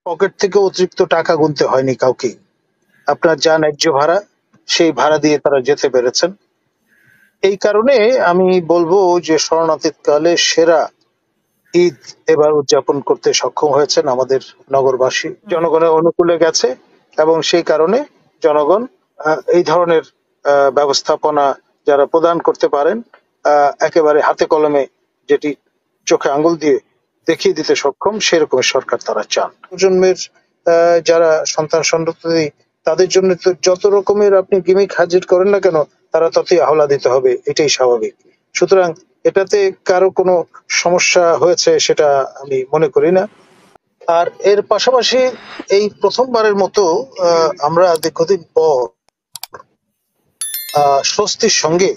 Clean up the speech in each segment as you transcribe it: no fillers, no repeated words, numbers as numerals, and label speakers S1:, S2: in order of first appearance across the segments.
S1: Pocket থেকে অতিরিক্ত টাকা গুনতে হয়নি কাউকে। আপনার যা ন্যায্য ভাড়া সেই ভাড়া দিয়ে তারা যেতে পেরেছেন। এই কারণে আমি বলবো যে শরণাতীতকালে সেরা ঈদ এবার উদযাপন করতে সক্ষম হয়েছেন আমাদের নগরবাসী। জনগণের অনুকূলে গেছে এবং সেই কারণে জনগণ এই ধরনের ব্যবস্থাপনা যারা প্রদান করতে পারেন একেবারে হাতে কলমে, যেটি চোখে আঙ্গুল দিয়ে দেখিয়ে দিতে সক্ষম, সেরকম সরকার তারা চান। প্রজন্মের যারা সন্তান সন্ততি তাদের জন্য তো যত রকমের আপনি গিমিক হাজির করেন না কেন তারা ততই আহ্লাদিত দিতে হবে, এটাই স্বাভাবিক। সুতরাং এটাতে কারো কোনো সমস্যা হয়েছে সেটা আমি মনে করি না। আর এর পাশাপাশি এই প্রথমবারের মতো আমরা দীর্ঘদিন পর স্বস্তির সঙ্গে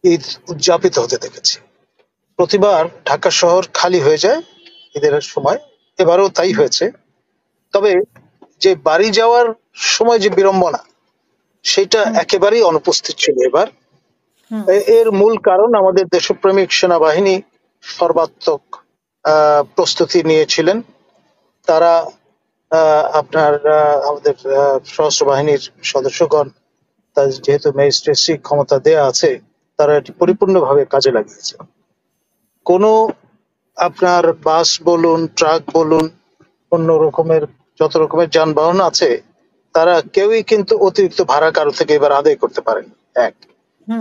S1: ঈদ উদযাপিত হতে দেখেছি। প্রতিবার ঢাকা শহর খালি হয়ে যায় ঈদের সময়, এবারও তাই হয়েছে। তবে যে বাড়ি যাওয়ার সময় যে বিড়ম্বনা সেটা একেবারেই অনুপস্থিত ছিল এবার। এর মূল কারণ আমাদের দেশপ্রেমিক সেনাবাহিনী সর্বাত্মক প্রস্তুতি নিয়েছিলেন। তারা আপনার আমাদের সশস্ত্র বাহিনীর সদস্যগণ তাদের যেহেতু ম্যাজিস্ট্রেসি ক্ষমতা দেয়া আছে, তারা এটি পরিপূর্ণভাবে কাজে লাগিয়েছে। কোনো আপনার বাস বলুন, ট্রাক বলুন, অন্য রকমের যত রকমের যানবাহন আছে, তারা কেউই কিন্তু অতিরিক্ত ভাড়া কারো থেকে এবার আদায় করতে পারেন। এক,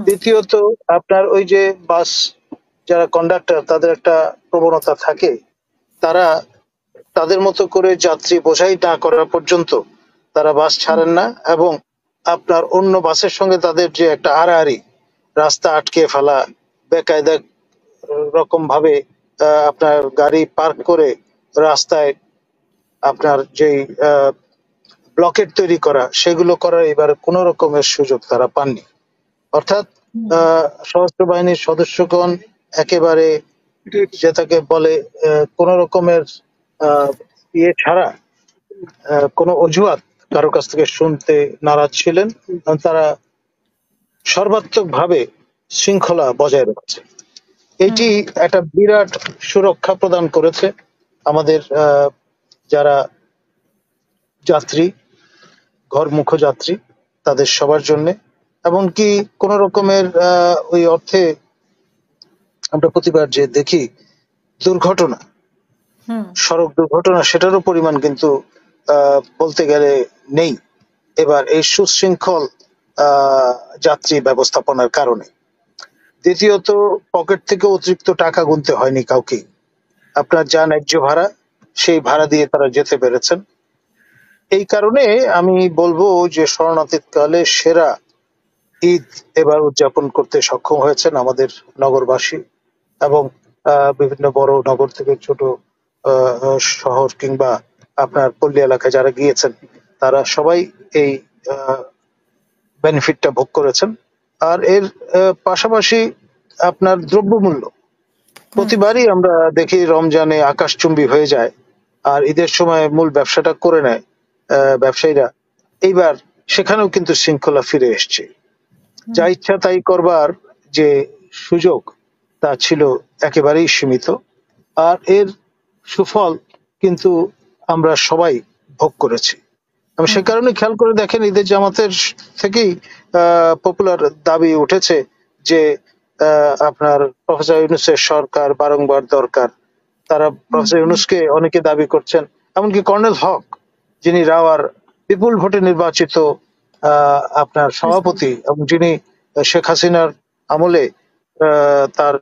S1: দ্বিতীয়ত আপনার ওই যে বাস যারা কন্ডাক্টর তাদের একটা প্রবণতা থাকে, তারা তাদের মতো করে যাত্রী বোঝাই না করা পর্যন্ত তারা বাস ছাড়েন না, এবং আপনার অন্য বাসের সঙ্গে তাদের যে একটা আড়াআড়ি, রাস্তা আটকে ফেলা, বেকায়দা রকম ভাবে আপনার গাড়ি পার্ক করে রাস্তায় আপনার যেই ব্লকেট তৈরি করা, সেগুলো করার এবার কোন রকমের সুযোগ তারা পাননি। অর্থাৎ সশস্ত্র বাহিনীর সদস্যগণ একেবারে যেটাকে বলে কোন রকমের ইয়ে ছাড়া, কোনো অজুহাত কারো কাছ থেকে শুনতে নারাজ ছিলেন। তারা সর্বাত্মক ভাবে শৃঙ্খলা বজায় রেখেছে। এটি একটা বিরাট সুরক্ষা প্রদান করেছে আমাদের যারা যাত্রী, ঘরমুখ যাত্রী, তাদের সবার জন্য। এমনকি কোন রকমের ওই অর্থে আমরা প্রতিবার যে দেখি দুর্ঘটনা, সড়ক দুর্ঘটনা, সেটারও পরিমাণ কিন্তু বলতে গেলে নেই এবার এই সুশৃঙ্খল যাত্রী ব্যবস্থাপনার কারণে। দ্বিতীয়ত, পকেট থেকে অতিরিক্ত টাকা গুনতে হয়নি কাউকে। আপনার যা ন্যায্য ভাড়া সেই ভাড়া দিয়ে তারা যেতে পেরেছেন। এই কারণে আমি বলবো যে শরণাতীতকালে সেরা ঈদ এবার উদযাপন করতে সক্ষম হয়েছেন আমাদের নগরবাসী, এবং বিভিন্ন বড় নগর থেকে ছোট শহর কিংবা আপনার পল্লী এলাকায় যারা গিয়েছেন তারা সবাই এই বেনিফিটটা ভোগ করেছেন। আর এর পাশাপাশি আপনার দ্রব্যমূল্য প্রতিবারই আমরা দেখি রমজানে আকাশচুম্বী হয়ে যায়, আর ঈদের সময় মূল ব্যবসাটা করে নেয় ব্যবসায়ীরা। এইবার সেখানেও কিন্তু শৃঙ্খলা ফিরে এসছে। যা ইচ্ছা তাই করবার যে সুযোগ তা ছিল একেবারেই সীমিত, আর এর সুফল কিন্তু আমরা সবাই ভোগ করেছি। সে কারণে খেয়াল করে দেখেন ঈদের জামাতের থেকেই পপুলার দাবি উঠেছে যে আপনার প্রফেসর ইউনূসের সরকার বারংবার দরকার। তারা প্রফেসর ইউনূসকে অনেকে দাবি করছেন, এমনকি কর্নেল হক যিনি রাওয়ার বিপুল ভোটে নির্বাচিত আপনার সভাপতি, এবং যিনি শেখ হাসিনার আমলে তার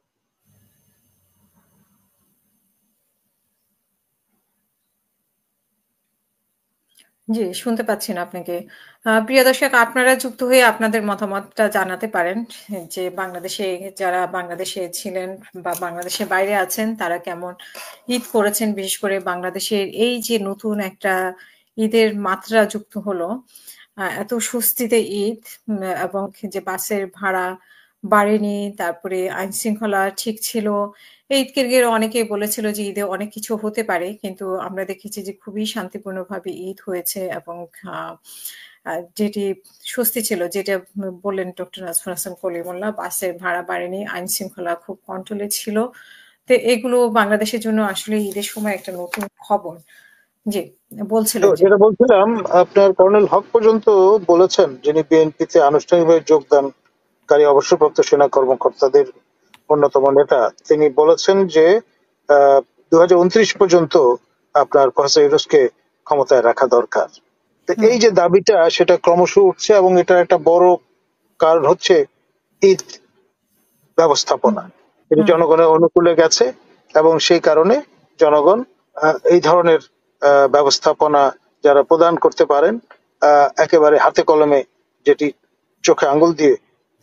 S2: জি, শুনতে পাচ্ছেন আপনাকে। প্রিয় দর্শক, আপনারা যুক্ত হয়ে আপনাদের মতামতটা জানাতে পারেন যে বাংলাদেশে যারা বাংলাদেশে ছিলেন বা বাংলাদেশের বাইরে আছেন তারা কেমন ঈদ করেছেন, বিশেষ করে বাংলাদেশের এই যে নতুন একটা ঈদের মাত্রা যুক্ত হলো, এত স্বস্তিতে ঈদ, এবং যে বাসের ভাড়া বাড়েনি, তারপরে আইন শৃঙ্খলা ঠিক ছিল। ঈদকে ঘিরে অনেকেই বলেছিল যে ঈদে অনেক কিছু হতে পারে, কিন্তু আমরা দেখেছি যে খুবই শান্তিপূর্ণভাবে ঈদ হয়েছে, এবং যেটি স্বস্তি ছিল, যেটা বললেন ডক্টর নাজমুল হাসান কলিমুল্লাহ, বাসের ভাড়া বাড়েনি, আইন শৃঙ্খলা খুব কন্ট্রোলে ছিল। তো এগুলো বাংলাদেশের জন্য আসলে ঈদের সময় একটা নতুন খবর। জি,
S1: তো
S2: বলছিলেন যে
S1: যেটা বলছিলাম, আপনার কর্নেল হক পর্যন্ত বলেছেন, যিনি বিএনপিতে আনুষ্ঠানিকভাবে যোগদানকারী অবসরপ্রাপ্ত সেনা কর্মকর্তাদের অন্যতম নেতা, তিনি বলেছেন যে 2029 পর্যন্ত আপনার প্রফেসর ইউনূসকে ক্ষমতায় রাখা দরকার। তো
S2: হুম,
S1: এই যে দাবিটা, সেটা ক্রমশ উঠছে, এবং এটার একটা বড় কারণ হচ্ছে ঈদ
S2: হুম,
S1: ব্যবস্থাপনা। এটি
S2: হুম,
S1: জনগণের অনুকূলে গেছে, এবং সেই কারণে জনগণ এই ধরনের ব্যবস্থাপনা যারা প্রদান করতে পারেন, একেবারে হাতে কলমে, যেটি চোখে আঙ্গুল দিয়ে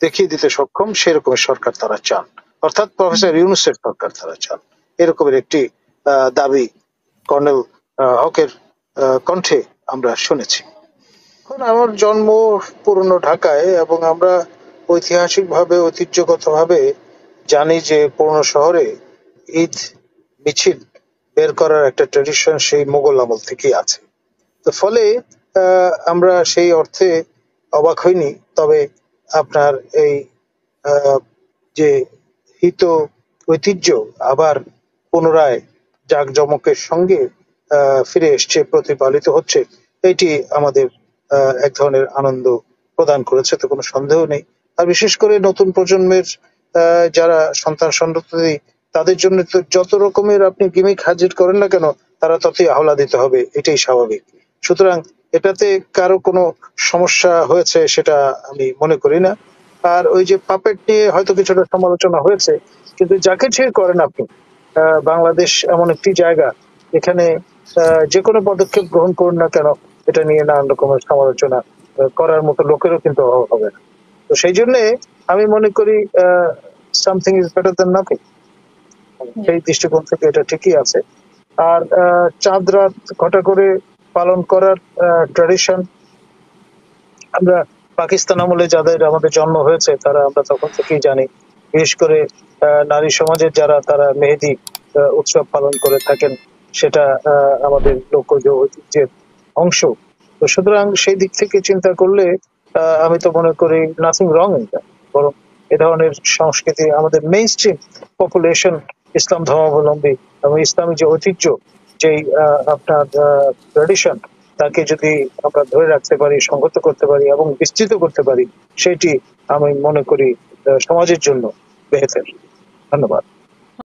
S1: দেখিয়ে দিতে সক্ষম, সেরকমের সরকার তারা চান। অর্থাৎ
S2: হুম,
S1: প্রফেসর ইউনূসের সরকার তারা চান। এরকমের একটি দাবি কর্নেল হকের কণ্ঠে আমরা শুনেছি। এখন আমার জন্ম পুরনো ঢাকায়, এবং আমরা ঐতিহাসিকভাবে, ঐতিহ্যগতভাবে জানি যে পুরনো শহরে ঈদ মিছিল বের করার একটা ট্রেডিশন সেই মোগল আমল থেকেই আছে। তো ফলে আমরা সেই অর্থে অবাক হইনি। তবে আপনার এই আহ, যে হিত ঐতিহ্য আবার পুনরায় জাঁকজমকের সঙ্গে ফিরে এসছে, প্রতিপালিত হচ্ছে, এটি আমাদের এক ধরনের আনন্দ প্রদান করেছে, তো কোনো সন্দেহ নেই। আর বিশেষ করে নতুন প্রজন্মের যারা সন্তান সন্ততি, তাদের জন্য তো যত রকমের আপনি গিমিক হাজির করেন না কেন, তারা ততই আহ্লাদিত হবে, এটাই স্বাভাবিক। সুতরাং এটাতে কারো কোনো সমস্যা হয়েছে সেটা আমি মনে করি না। আর ওই যে পাপেট নিয়ে হয়তো কিছুটা সমালোচনা হয়েছে, কিন্তু যাকে যে করেন আপনি, বাংলাদেশ এমন একটি জায়গা, এখানে যে কোনো পদক্ষেপ গ্রহণ করুন না কেন, এটা নিয়ে নানান রকমের সমালোচনা করার মতো লোকেরও কিন্তু অভাব হবে না। তো সেই জন্য আমি মনে করি something is better than nothing.
S2: জি,
S1: সেই দৃষ্টিকোণ থেকে এটা ঠিকই আছে। আর চাঁদ রাত ঘটা করে পালন করার ট্র্যাডিশন, আমরা পাকিস্তান আমলে যাদের আমাদের জন্ম হয়েছে, তারা আমরা তখন থেকেই জানি। বিশেষ করে নারী সমাজের যারা, তারা মেহেদি উৎসব পালন করে থাকেন, সেটা আমাদের লোকজ ঐতিহ্যের অংশ। তো সুতরাং সেই দিক থেকে চিন্তা করলে আমি তো মনে করি নাথিং রং ইন দ্যাট। বরং এ ধরনের সংস্কৃতি আমাদের মেইন স্ট্রিম পপুলেশন, ইসলাম ধর্মাবলম্বী, এবং ইসলামী যে ঐতিহ্য, যেই আপনার ট্রেডিশন, তাকে যদি আমরা ধরে রাখতে পারি, সংহত করতে পারি এবং বিস্তৃত করতে পারি, সেটি আমি মনে করি সমাজের জন্য বেহেতর। ধন্যবাদ।